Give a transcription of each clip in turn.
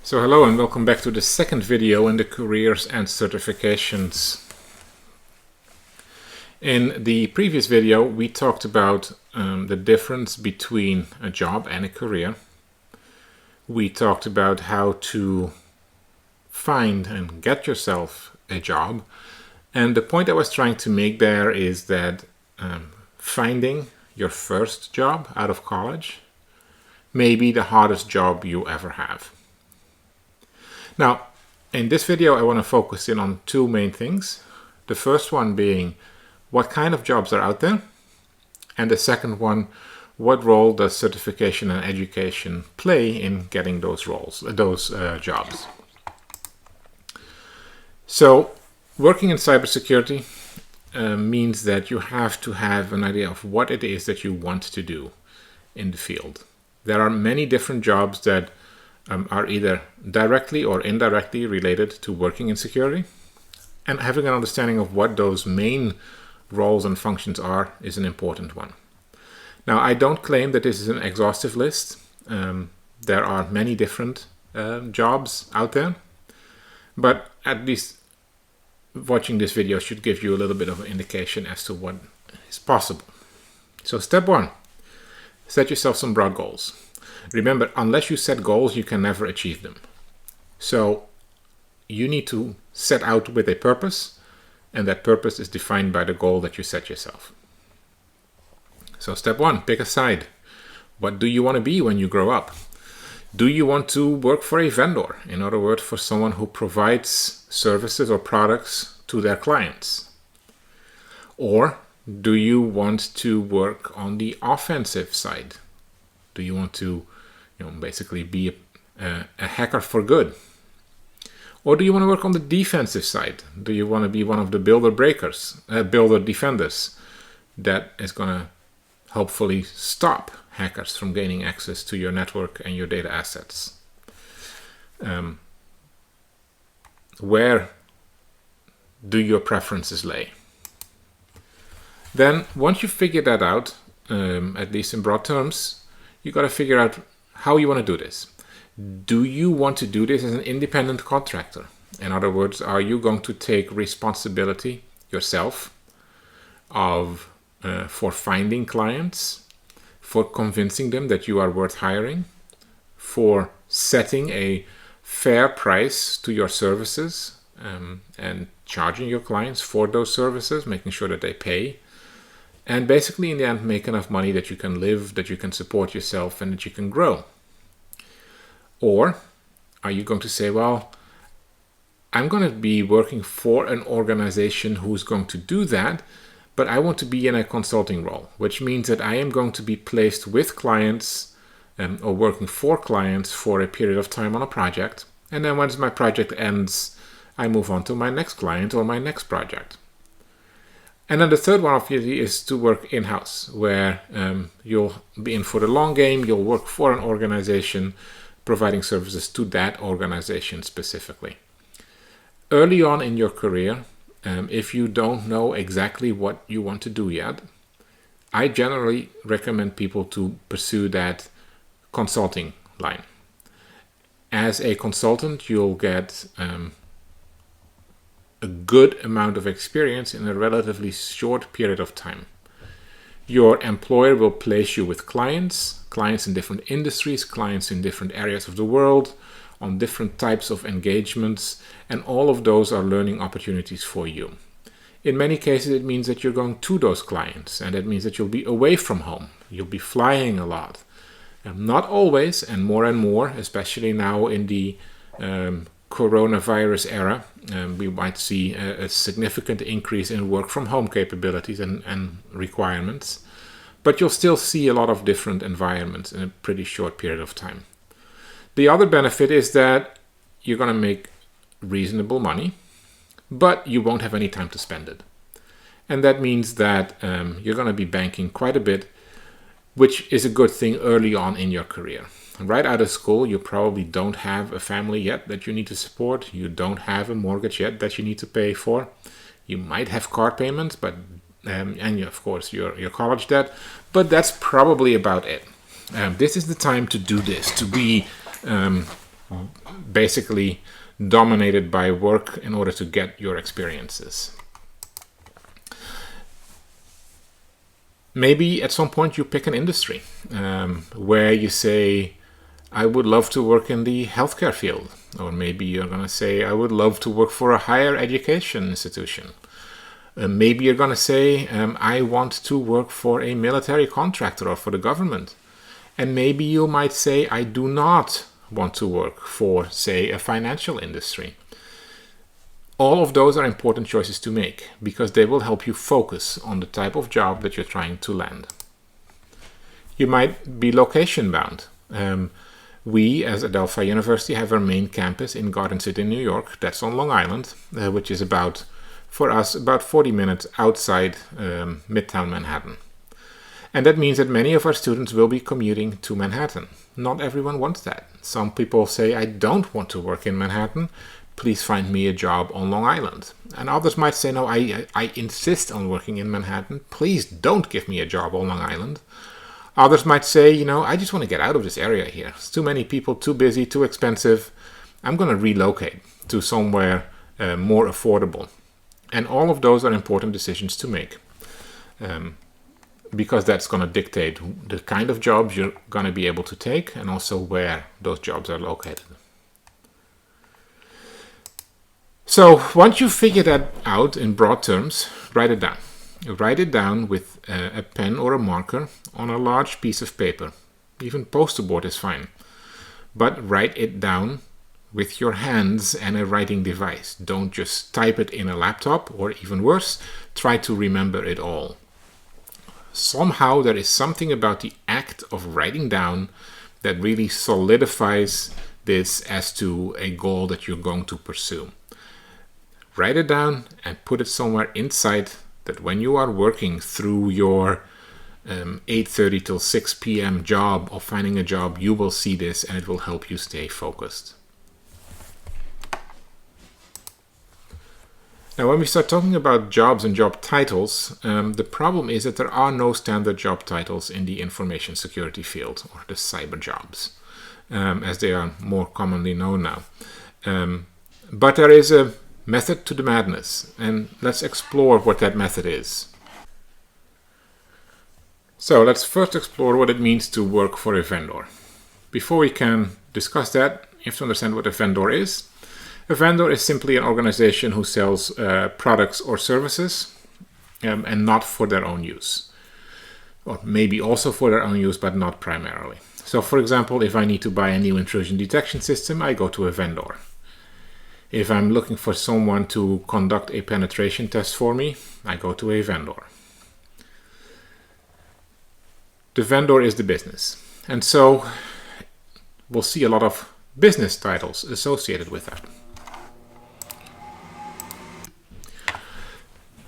So hello and welcome back to the second video in the careers and certifications. In the previous video we talked about the difference between a job and a career. We talked about how to find and get yourself a job, and the point I was trying to make there is that finding your first job out of college may be the hardest job you ever have. Now, in this video I want to focus in on two main things. The first one being what kind of jobs are out there, and the second one, what role does certification and education play in getting those jobs. So, working in cybersecurity means that you have to have an idea of what it is that you want to do in the field. There are many different jobs that are either directly or indirectly related to working in security, and having an understanding of what those main roles and functions are is an important one. Now, I don't claim that this is an exhaustive list. There are many different jobs out there, but at least watching this video should give you a little bit of an indication as to what is possible. So step one, set yourself some broad goals. Remember, unless you set goals, you can never achieve them. So you need to set out with a purpose, and that purpose is defined by the goal that you set yourself. So step one, pick a side. What do you want to be when you grow up? Do you want to work for a vendor? In other words, for someone who provides services or products to their clients? Or do you want to work on the offensive side? Do you want to basically be a hacker for good? Or do you want to work on the defensive side? Do you want to be one of the builder defenders that is going to hopefully stop hackers from gaining access to your network and your data assets? Where do your preferences lay? Then, once you figure that out, at least in broad terms, you got to figure out how you want to do this. Do you want to do this as an independent contractor? In other words, are you going to take responsibility yourself for finding clients, for convincing them that you are worth hiring, for setting a fair price to your services, and charging your clients for those services, making sure that they pay, and basically in the end make enough money that you can live, that you can support yourself, and that you can grow? Or are you going to say, well, I'm going to be working for an organization who's going to do that, but I want to be in a consulting role, which means that I am going to be placed with clients or working for clients for a period of time on a project, and then once my project ends, I move on to my next client or my next project. And then the third one obviously is to work in-house, where you'll be in for the long game, you'll work for an organization, providing services to that organization specifically. Early on in your career, if you don't know exactly what you want to do yet, I generally recommend people to pursue that consulting line. As a consultant, you'll get a good amount of experience in a relatively short period of time. Your employer will place you with clients in different industries, clients in different areas of the world, on different types of engagements, and all of those are learning opportunities for you. In many cases, it means that you're going to those clients, and that means that you'll be away from home. You'll be flying a lot. Not always, and more, especially now in the coronavirus era, we might see a significant increase in work from home capabilities and requirements, but you'll still see a lot of different environments in a pretty short period of time. The other benefit is that you're going to make reasonable money, but you won't have any time to spend it. And that means that you're going to be banking quite a bit, which is a good thing early on in your career. Right out of school, you probably don't have a family yet that you need to support. You don't have a mortgage yet that you need to pay for. You might have car payments, but and of course your college debt, but that's probably about it. This is the time to do this, to be basically dominated by work in order to get your experiences. Maybe at some point you pick an industry where you say, I would love to work in the healthcare field. Or maybe you're going to say, I would love to work for a higher education institution. Maybe you're going to say, I want to work for a military contractor or for the government. And maybe you might say, I do not want to work for, say, a financial industry. All of those are important choices to make because they will help you focus on the type of job that you're trying to land. You might be location bound. We, as Adelphi University, have our main campus in Garden City, New York. That's on Long Island, which is for us, about 40 minutes outside Midtown Manhattan. And that means that many of our students will be commuting to Manhattan. Not everyone wants that. Some people say, I don't want to work in Manhattan. Please find me a job on Long Island. And others might say, no, I insist on working in Manhattan. Please don't give me a job on Long Island. Others might say, I just want to get out of this area here. It's too many people, too busy, too expensive. I'm going to relocate to somewhere more affordable. And all of those are important decisions to make. Because that's going to dictate the kind of jobs you're going to be able to take and also where those jobs are located. So once you figure that out in broad terms, write it down. Write it down with a pen or a marker on a large piece of paper. Even poster board is fine. But write it down with your hands and a writing device. Don't just type it in a laptop, or even worse, try to remember it all. Somehow there is something about the act of writing down that really solidifies this as to a goal that you're going to pursue. Write it down and put it somewhere inside that when you are working through your 8:30 till 6 p.m. job or finding a job, you will see this and it will help you stay focused. Now, when we start talking about jobs and job titles, the problem is that there are no standard job titles in the information security field, or the cyber jobs, as they are more commonly known now. But there is a method to the madness, and let's explore what that method is. So let's first explore what it means to work for a vendor. Before we can discuss that, you have to understand what a vendor is. A vendor is simply an organization who sells products or services and not for their own use. Or maybe also for their own use, but not primarily. So for example, if I need to buy a new intrusion detection system, I go to a vendor. If I'm looking for someone to conduct a penetration test for me, I go to a vendor. The vendor is the business. And so we'll see a lot of business titles associated with that.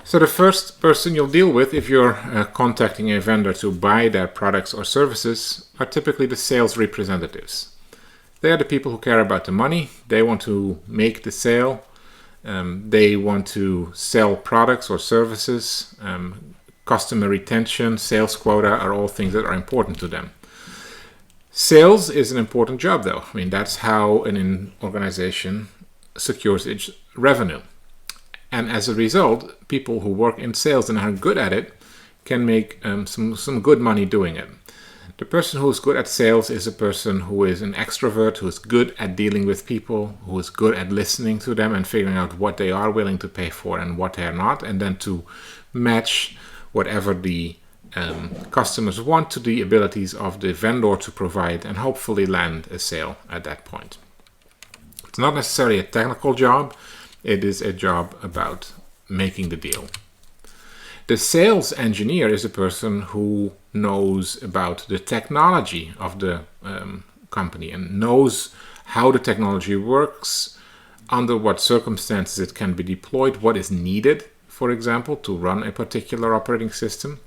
So the first person you'll deal with if you're contacting a vendor to buy their products or services are typically the sales representatives. They are the people who care about the money. They want to make the sale. They want to sell products or services. Customer retention, sales quota are all things that are important to them. Sales is an important job though. I mean, that's how an organization secures its revenue. And as a result, people who work in sales and are good at it can make some good money doing it. The person who is good at sales is a person who is an extrovert, who is good at dealing with people, who is good at listening to them and figuring out what they are willing to pay for and what they are not, and then to match whatever the customers want to the abilities of the vendor to provide and hopefully land a sale at that point. It's not necessarily a technical job. It is a job about making the deal. The sales engineer is a person who knows about the technology of the company and knows how the technology works, under what circumstances it can be deployed, what is needed, for example, to run a particular operating system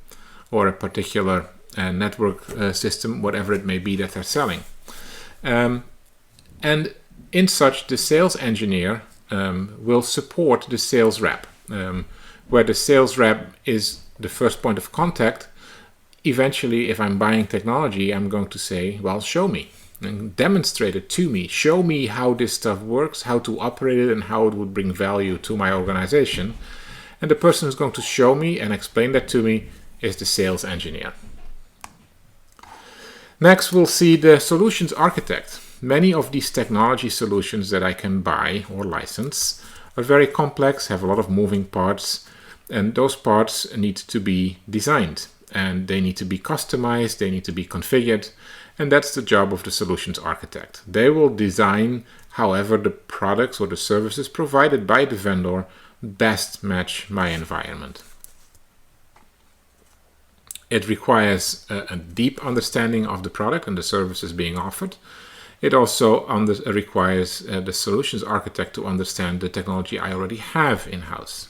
or a particular network system, whatever it may be that they're selling. And in such, the sales engineer will support the sales rep, where the sales rep is the first point of contact. Eventually, if I'm buying technology, I'm going to say, well, show me. and demonstrate it to me. Show me how this stuff works, how to operate it, and how it would bring value to my organization. And the person who's going to show me and explain that to me is the sales engineer. Next, we'll see the solutions architect. Many of these technology solutions that I can buy or license are very complex, have a lot of moving parts, and those parts need to be designed, and they need to be customized, they need to be configured, and that's the job of the solutions architect. They will design however the products or the services provided by the vendor best match my environment. It requires a deep understanding of the product and the services being offered. It also requires the solutions architect to understand the technology I already have in-house.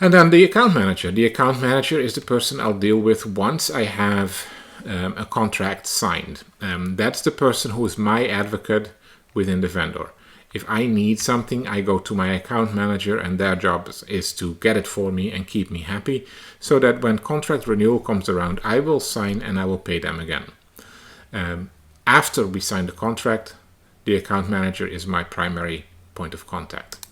And then the account manager. The account manager is the person I'll deal with once I have a contract signed. That's the person who is my advocate within the vendor. If I need something, I go to my account manager, and their job is to get it for me and keep me happy, so that when contract renewal comes around, I will sign and I will pay them again. After we sign the contract, the account manager is my primary point of contact.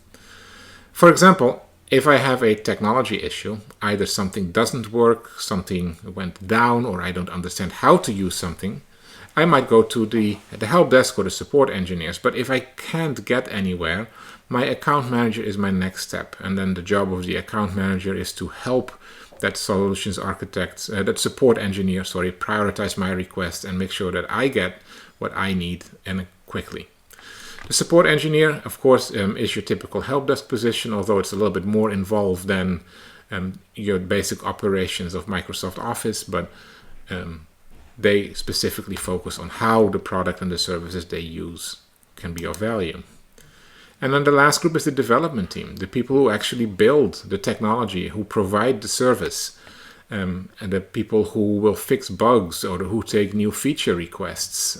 For example, if I have a technology issue, either something doesn't work, something went down, or I don't understand how to use something, I might go to the help desk or the support engineers. But if I can't get anywhere, my account manager is my next step. And then the job of the account manager is to help that solutions architect, that support engineer, prioritize my request and make sure that I get what I need and quickly. The support engineer, of course, is your typical help desk position, although it's a little bit more involved than your basic operations of Microsoft Office, but they specifically focus on how the product and the services they use can be of value. And then the last group is the development team, the people who actually build the technology, who provide the service, and the people who will fix bugs or who take new feature requests,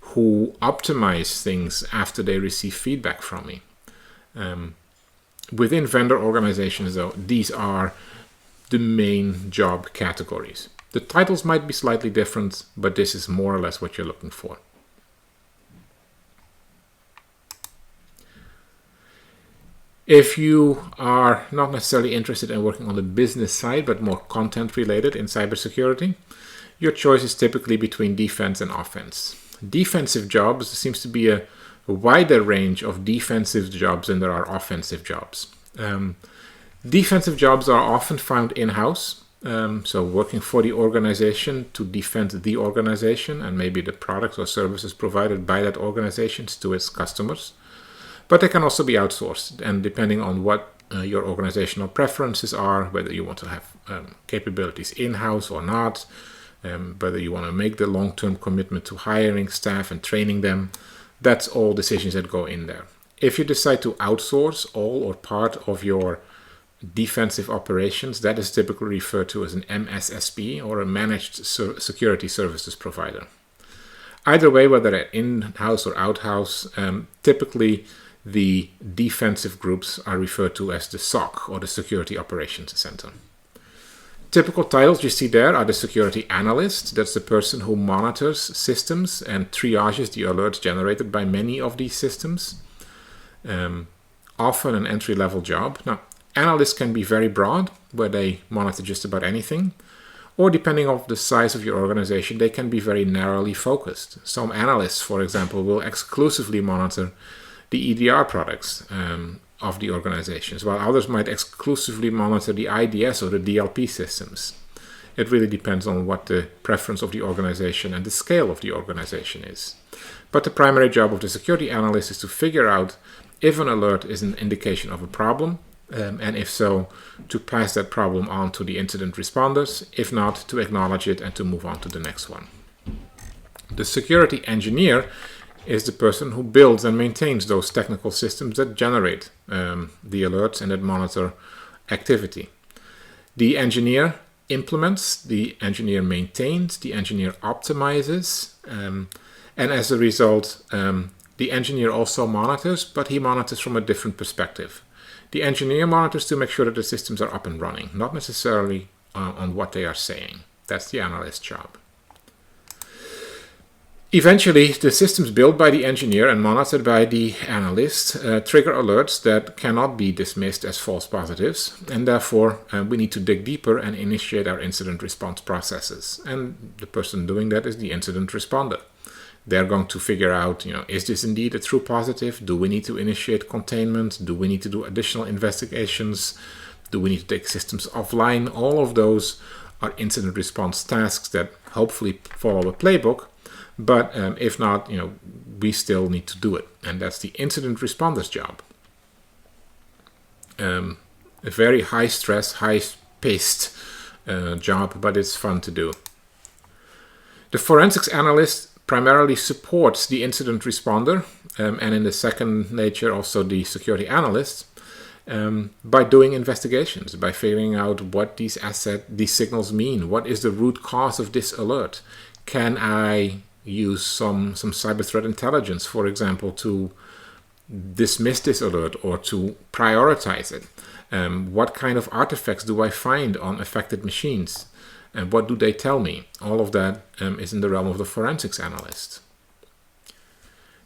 who optimize things after they receive feedback from me. Within vendor organizations, though, these are the main job categories. The titles might be slightly different, but this is more or less what you're looking for. If you are not necessarily interested in working on the business side, but more content related in cybersecurity, your choice is typically between defense and offense. Defensive jobs seems to be a wider range of defensive jobs than there are offensive jobs. Defensive jobs are often found in-house, so working for the organization to defend the organization and maybe the products or services provided by that organization to its customers. But they can also be outsourced, and depending on what your organizational preferences are, whether you want to have capabilities in-house or not, whether you want to make the long-term commitment to hiring staff and training them, that's all decisions that go in there. If you decide to outsource all or part of your defensive operations, that is typically referred to as an MSSP or a managed security services provider. Either way, whether they're in-house or out-house, typically the defensive groups are referred to as the SOC or the Security Operations Center. Typical titles you see there are the security analyst. That's the person who monitors systems and triages the alerts generated by many of these systems. Often an entry-level job. Now, analysts can be very broad, where they monitor just about anything. Or depending on the size of your organization, they can be very narrowly focused. Some analysts, for example, will exclusively monitor the EDR products of the organizations, while others might exclusively monitor the IDS or the DLP systems. It really depends on what the preference of the organization and the scale of the organization is. But the primary job of the security analyst is to figure out if an alert is an indication of a problem, and if so, to pass that problem on to the incident responders. If not, to acknowledge it and to move on to the next one. The security engineer is the person who builds and maintains those technical systems that generate the alerts and that monitor activity. The engineer implements, the engineer maintains, the engineer optimizes, and as a result, the engineer also monitors, but he monitors from a different perspective. The engineer monitors to make sure that the systems are up and running, not necessarily on what they are saying. That's the analyst's job. Eventually, the systems built by the engineer and monitored by the analyst trigger alerts that cannot be dismissed as false positives, and therefore we need to dig deeper and initiate our incident response processes. And the person doing that is the incident responder. They're going to figure out, is this indeed a true positive? Do we need to initiate containment? Do we need to do additional investigations? Do we need to take systems offline? All of those are incident response tasks that hopefully follow a playbook. But if not, we still need to do it. And that's the incident responder's job. A very high stress, high paced job, but it's fun to do. The forensics analyst primarily supports the incident responder, and in the second nature also the security analyst, by doing investigations, by figuring out what these signals mean. What is the root cause of this alert? Can I use some cyber threat intelligence, for example, to dismiss this alert or to prioritize it? What kind of artifacts do I find on affected machines? And what do they tell me? All of that is in the realm of the forensics analyst.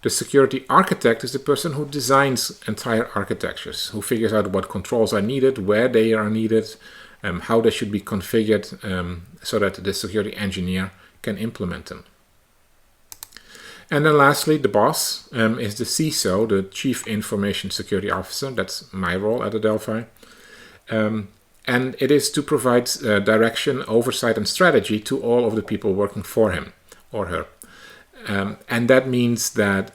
The security architect is the person who designs entire architectures, who figures out what controls are needed, where they are needed, how they should be configured, so that the security engineer can implement them. And then lastly, the boss is the CISO, the Chief Information Security Officer. That's my role at Adelphi. And it is to provide direction, oversight, and strategy to all of the people working for him or her. And that means that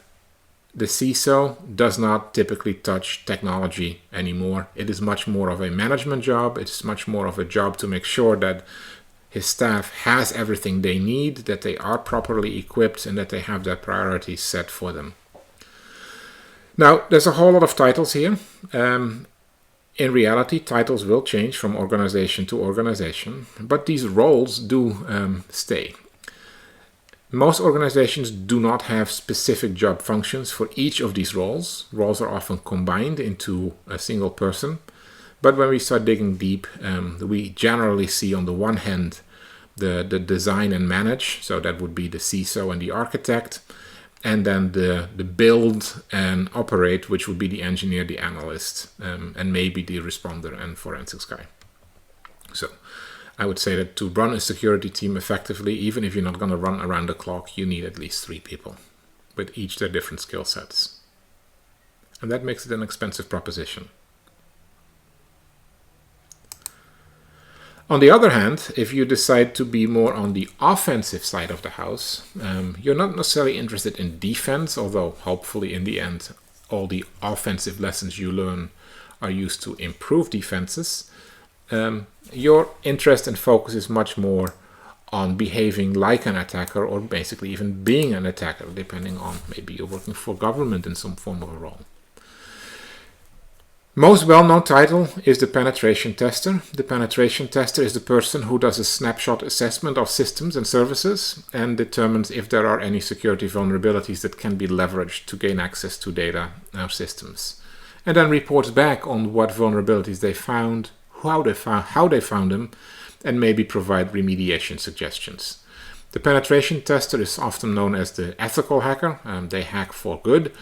the CISO does not typically touch technology anymore. It is much more of a management job. It's much more of a job to make sure that his staff has everything they need, that they are properly equipped, and that they have their priorities set for them. Now, there's a whole lot of titles here. In reality, titles will change from organization to organization, but these roles do stay. Most organizations do not have specific job functions for each of these roles. Roles are often combined into a single person. But when we start digging deep, we generally see on the one hand the design and manage, so that would be the CISO and the architect, and then the build and operate, which would be the engineer, the analyst, and maybe the responder and forensics guy. So I would say that to run a security team effectively, even if you're not going to run around the clock, you need at least 3 people with each their different skill sets. And that makes it an expensive proposition. On the other hand, if you decide to be more on the offensive side of the house, you're not necessarily interested in defense, although hopefully in the end all the offensive lessons you learn are used to improve defenses. Your interest and focus is much more on behaving like an attacker, or basically even being an attacker, depending on maybe you're working for government in some form of a role. Most well-known title is the penetration tester. The penetration tester is the person who does a snapshot assessment of systems and services and determines if there are any security vulnerabilities that can be leveraged to gain access to data or systems, and then reports back on what vulnerabilities they found, how they found them, and maybe provide remediation suggestions. The penetration tester is often known as the ethical hacker. They hack for good,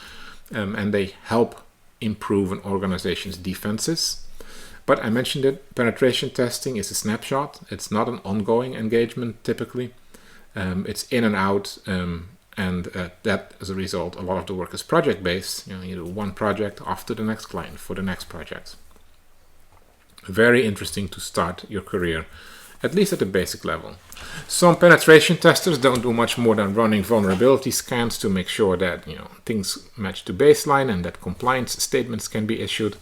and they help improve an organization's defenses. But I mentioned it, penetration testing is a snapshot. It's not an ongoing engagement typically. It's in and out, and that as a result, a lot of the work is project-based. You do one project off to the next client for the next project. Very interesting to start your career, at least at the basic level. Some penetration testers don't do much more than running vulnerability scans to make sure that things match to baseline and that compliance statements can be issued.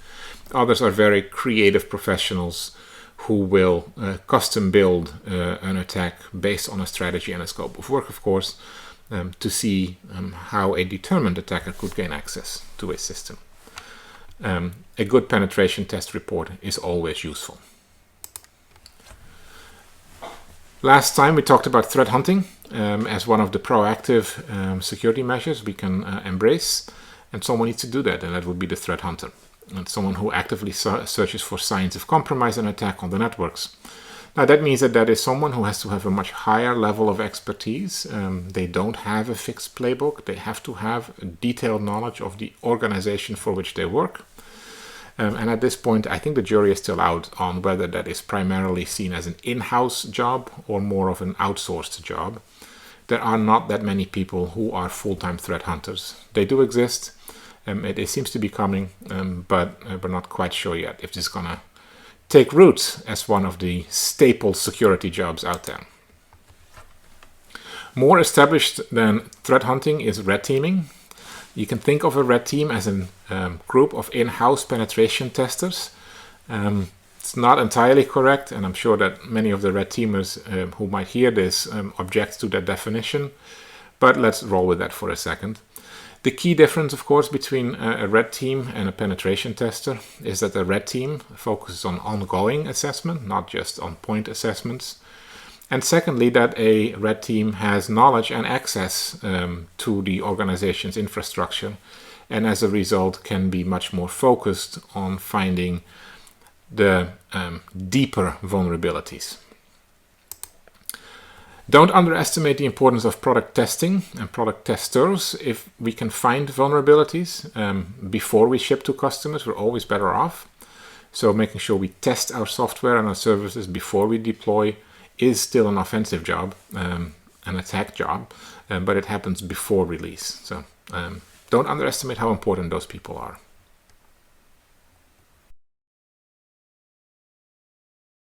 Others are very creative professionals who will custom build an attack based on a strategy and a scope of work, of course, to see how a determined attacker could gain access to a system. A good penetration test report is always useful. Last time we talked about threat hunting as one of the proactive security measures we can embrace, and someone needs to do that, and that would be the threat hunter. And someone who actively searches for signs of compromise and attack on the networks. Now that means that is someone who has to have a much higher level of expertise. They don't have a fixed playbook. They have to have a detailed knowledge of the organization for which they work. And at this point, I think the jury is still out on whether that is primarily seen as an in-house job or more of an outsourced job. There are not that many people who are full-time threat hunters. They do exist. It seems to be coming, but we're not quite sure yet if this is going to take root as one of the staple security jobs out there. More established than threat hunting is red teaming. You can think of a red team as a group of in-house penetration testers. It's not entirely correct, and I'm sure that many of the red teamers who might hear this object to that definition, but let's roll with that for a second. The key difference, of course, between a red team and a penetration tester is that a red team focuses on ongoing assessment, not just on point assessments. And secondly, that a red team has knowledge and access to the organization's infrastructure, and as a result can be much more focused on finding the deeper vulnerabilities. Don't underestimate the importance of product testing and product testers. If we can find vulnerabilities before we ship to customers, we're always better off. So making sure we test our software and our services before we deploy is still an offensive job, an attack job, but it happens before release. So don't underestimate how important those people are.